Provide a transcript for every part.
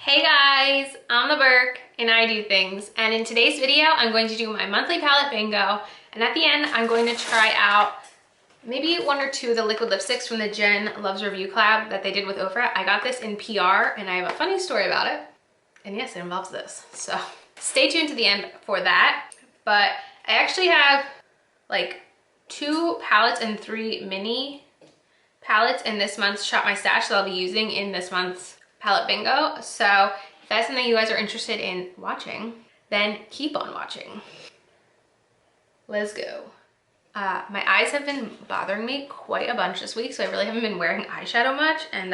Hey guys, I'm the Burke and I do things, and in today's video I'm going to do my monthly palette bingo, and at the end I'm going to try out maybe one or two of the liquid lipsticks from the Jen Loves Review collab that they did with Ofra. I got this in PR and I have a funny story about it, and yes, it involves this, so stay tuned to the end for that. But I actually have like 2 palettes and 3 mini palettes in this month's Shop My Stash that I'll be using in this month's palette bingo. So if that's something you guys are interested in watching, then keep on watching. Let's go. My eyes have been bothering me quite a bunch this week, so I really haven't been wearing eyeshadow much, and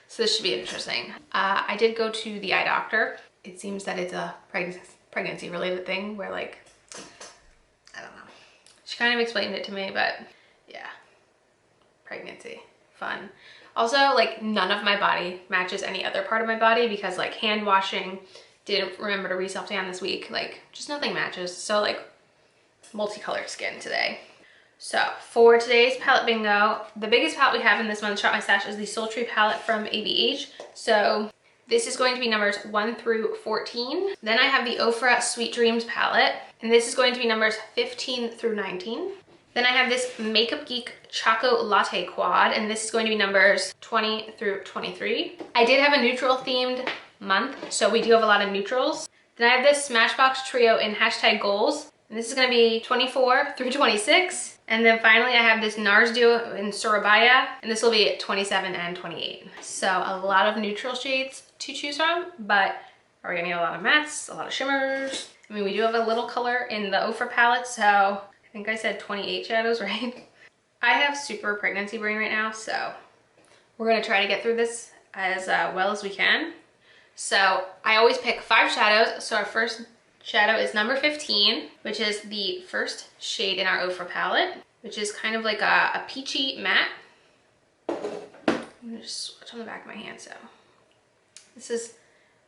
so this should be interesting. I did go to the eye doctor. It seems that it's a pregnancy related thing where, like, I don't know. She kind of explained it to me, but yeah, pregnancy, fun. Also, like, none of my body matches any other part of my body because, like, hand washing, didn't remember to re-self-tan this week, like, just nothing matches. So, like, multicolored skin today. So for today's palette bingo, the biggest palette we have in this month's Shop My Stash is the Sultry palette from ABH. So this is going to be numbers 1 through 14. Then I have the Ofra Sweet Dreams palette, and this is going to be numbers 15 through 19. Then I have this Makeup Geek Choco Latte Quad, and this is going to be numbers 20 through 23. I did have a neutral themed month, so we do have a lot of neutrals. Then I have this Smashbox Trio in hashtag goals, and this is going to be 24 through 26. And then finally I have this NARS Duo in Surabaya, and this will be 27 and 28. So a lot of neutral shades to choose from, but we're gonna need a lot of mattes, a lot of shimmers. I mean, we do have a little color in the Ofra palette, so I think I said 28 shadows, right? I have super pregnancy brain right now, so we're gonna try to get through this as well as we can. So I always pick 5 shadows. So our first shadow is number 15, which is the first shade in our Ofra palette, which is kind of like a peachy matte. I'm gonna just swatch on the back of my hand. So this is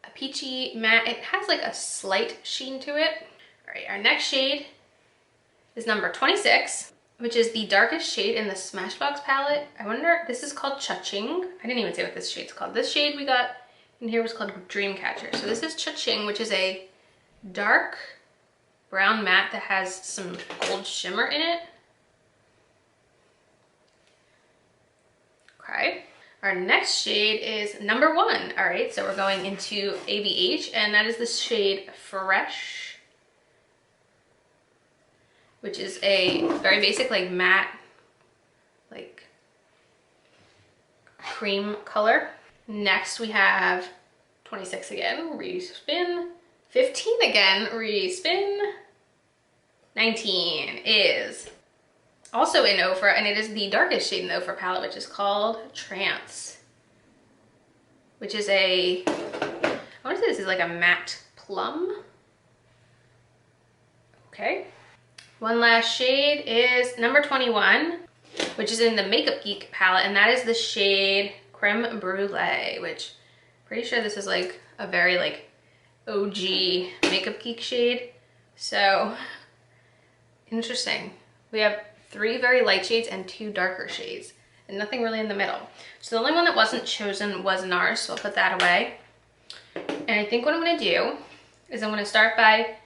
a peachy matte. It has like a slight sheen to it. All right, our next shade is number 26, which is the darkest shade in the Smashbox palette. I wonder, this is called Cha-Ching. I didn't even say what this shade's called. This shade we got in here was called Dreamcatcher. So this is Cha-Ching, which is a dark brown matte that has some gold shimmer in it. Okay. Our next shade is number 1. All right, so we're going into ABH, and that is the shade Fresh, which is a very basic, like, matte, like, cream color. Next we have 26 again, respin. 15 again, respin. 19 is also in Ofra, and it is the darkest shade in the Ofra palette, which is called Trance, which is I want to say this is like a matte plum. Okay. One last shade is number 21, which is in the Makeup Geek palette, and that is the shade Creme Brulee, which I'm pretty sure this is like a very like OG Makeup Geek shade. So interesting. We have 3 very light shades and 2 darker shades, and nothing really in the middle. So the only one that wasn't chosen was NARS, so I'll put that away. And I think what I'm gonna do is I'm gonna start by,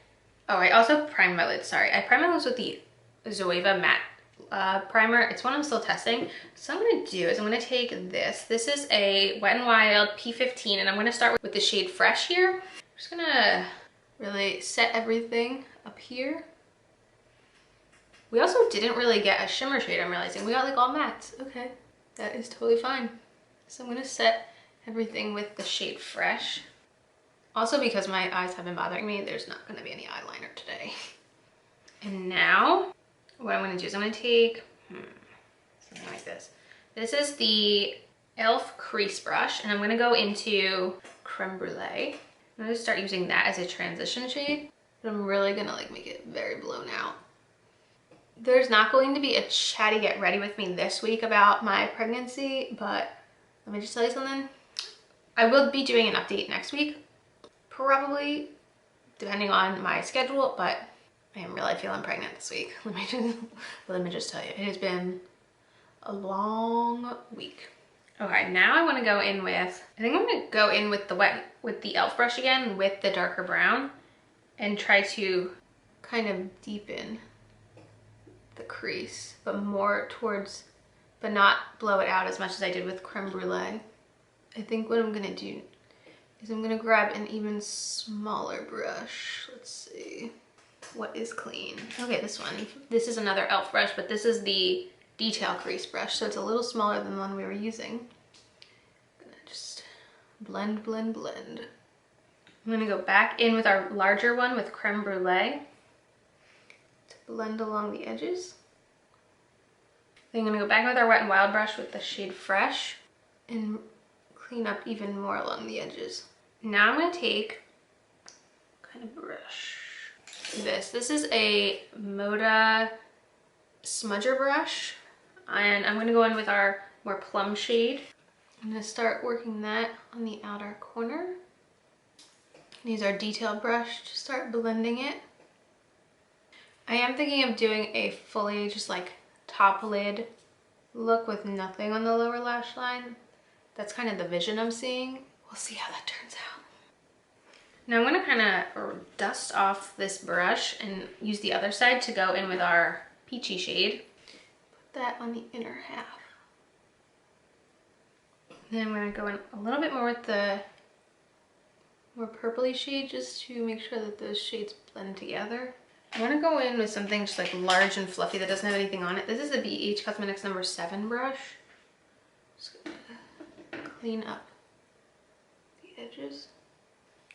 oh, I also primed my lids, sorry. I primed my lids with the Zoeva matte primer. It's one I'm still testing. So what I'm gonna do is I'm gonna take this. This is a Wet n Wild P15, and I'm gonna start with the shade Fresh here. I'm just gonna really set everything up here. We also didn't really get a shimmer shade, I'm realizing. We got like all mattes. Okay, that is totally fine. So I'm gonna set everything with the shade Fresh. Also, because my eyes have been bothering me, there's not gonna be any eyeliner today. And now, what I'm gonna do is I'm gonna take something like this. This is the e.l.f. crease brush, and I'm gonna go into Creme Brulee. I'm gonna start using that as a transition shade, but I'm really gonna like make it very blown out. There's not going to be a chatty get ready with me this week about my pregnancy, but let me just tell you something. I will be doing an update next week, probably, depending on my schedule, but I am really feeling pregnant this week. Let me just tell you, it has been a long week. Okay, now I want to go in with, I think I'm going to go in with the e.l.f. brush again with the darker brown and try to kind of deepen the crease, but more towards, but not blow it out as much as I did with Creme Brulee. I think what I'm going to do is I'm going to grab an even smaller brush. Let's see. What is clean? Okay, this one. This is another e.l.f. brush, but this is the detail crease brush, so it's a little smaller than the one we were using. I'm gonna just blend, blend, blend. I'm gonna go back in with our larger one with Creme Brulee to blend along the edges. Then I'm gonna go back with our Wet n Wild brush with the shade Fresh and clean up even more along the edges. Now I'm gonna take kind of brush. This is a Moda smudger brush, and I'm going to go in with our more plum shade. I'm going to start working that on the outer corner. Use our detail brush to start blending it. I am thinking of doing a fully just like top lid look with nothing on the lower lash line. That's kind of the vision I'm seeing. We'll see how that turns out. Now I'm going to kind of dust off this brush and use the other side to go in with our peachy shade. Put that on the inner half. Then I'm going to go in a little bit more with the more purpley shade just to make sure that those shades blend together. I want to go in with something just like large and fluffy that doesn't have anything on it. This is a BH Cosmetics number 7 brush. Just gonna clean up the edges.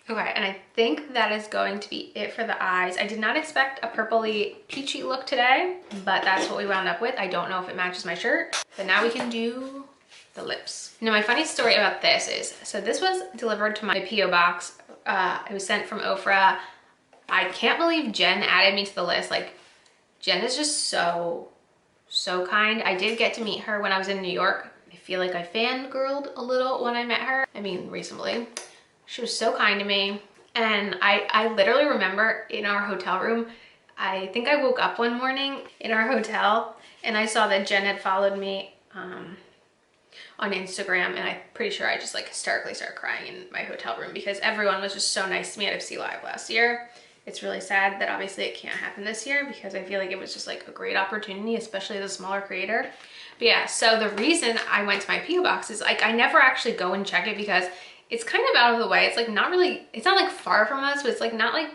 Okay, and I think that is going to be it for the eyes. I did not expect a purpley peachy look today, but that's what we wound up with. I don't know if it matches my shirt, but now we can do the lips. Now my funny story about this is, so this was delivered to my P.O. box. It was sent from Ofra. I can't believe Jen added me to the list. Like, Jen is just so kind. I did get to meet her when I was in New York. I feel like I fangirled a little when I met her. I mean, recently. She was so kind to me. And I literally remember in our hotel room, I think I woke up one morning in our hotel and I saw that Jen had followed me on Instagram, and I'm pretty sure I just like hysterically started crying in my hotel room because everyone was just so nice to me at FC Live last year. It's really sad that obviously it can't happen this year because I feel like it was just like a great opportunity, especially as a smaller creator. But yeah, so the reason I went to my P.O. box is like I never actually go and check it because it's kind of out of the way. It's like not really, it's not like far from us, but it's like not like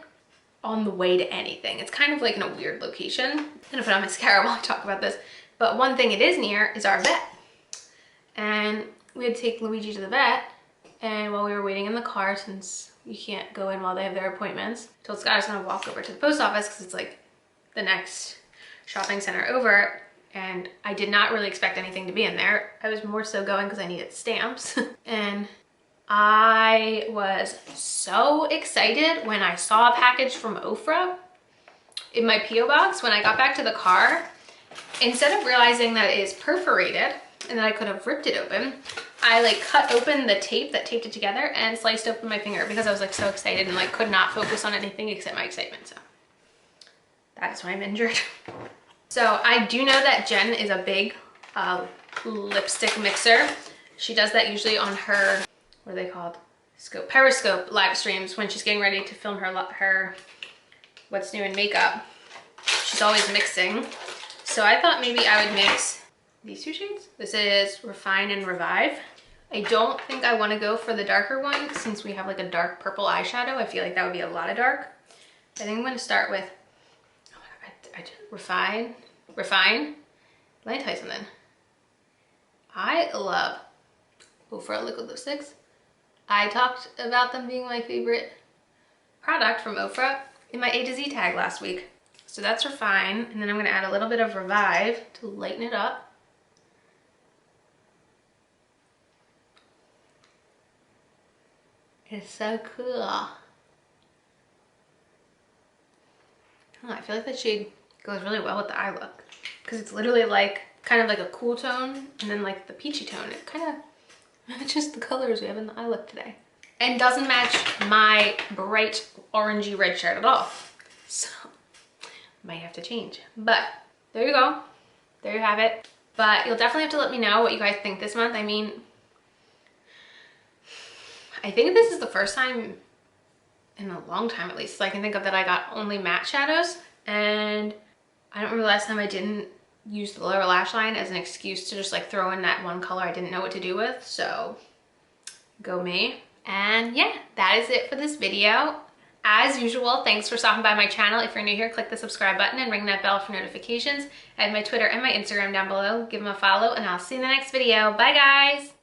on the way to anything. It's kind of like in a weird location. I'm gonna put on mascara while I talk about this. But one thing it is near is our vet. And we had to take Luigi to the vet, and while we were waiting in the car, since you can't go in while they have their appointments, I told Scott I was gonna walk over to the post office because it's like the next shopping center over, and I did not really expect anything to be in there. I was more so going because I needed stamps. And I was so excited when I saw a package from Ofra in my P.O. box. When I got back to the car, instead of realizing that it is perforated and that I could have ripped it open, I like cut open the tape that taped it together and sliced open my finger because I was like so excited and like could not focus on anything except my excitement. So that's why I'm injured. So I do know that Jen is a big lipstick mixer. She does that usually on her, what are they called? Periscope live streams when she's getting ready to film her what's new in makeup. She's always mixing. So I thought maybe I would mix these two shades. This is Refine and Revive. I don't think I want to go for the darker one since we have like a dark purple eyeshadow. I feel like that would be a lot of dark. I think I'm going to start with, oh my God, Refine. Let me tell you something. I love Ofra liquid lipsticks. I talked about them being my favorite product from Ofra in my A to Z tag last week. So that's Refine, and then I'm going to add a little bit of Revive to lighten it up. It's so cool. Oh, I feel like that shade goes really well with the eye look because it's literally like kind of like a cool tone and then like the peachy tone. It kind of matches the colors we have in the eye look today and doesn't match my bright orangey red shirt at all. So might have to change, but there you go. There you have it. But you'll definitely have to let me know what you guys think this month. I mean, I think this is the first time in a long time, at least, so I can think of, that I got only matte shadows. And I don't remember the last time I didn't use the lower lash line as an excuse to just like throw in that one color I didn't know what to do with. So go me. And yeah, that is it for this video. As usual, thanks for stopping by my channel. If you're new here, click the subscribe button and ring that bell for notifications. I have my Twitter and my Instagram down below. Give them a follow, and I'll see you in the next video. Bye, guys.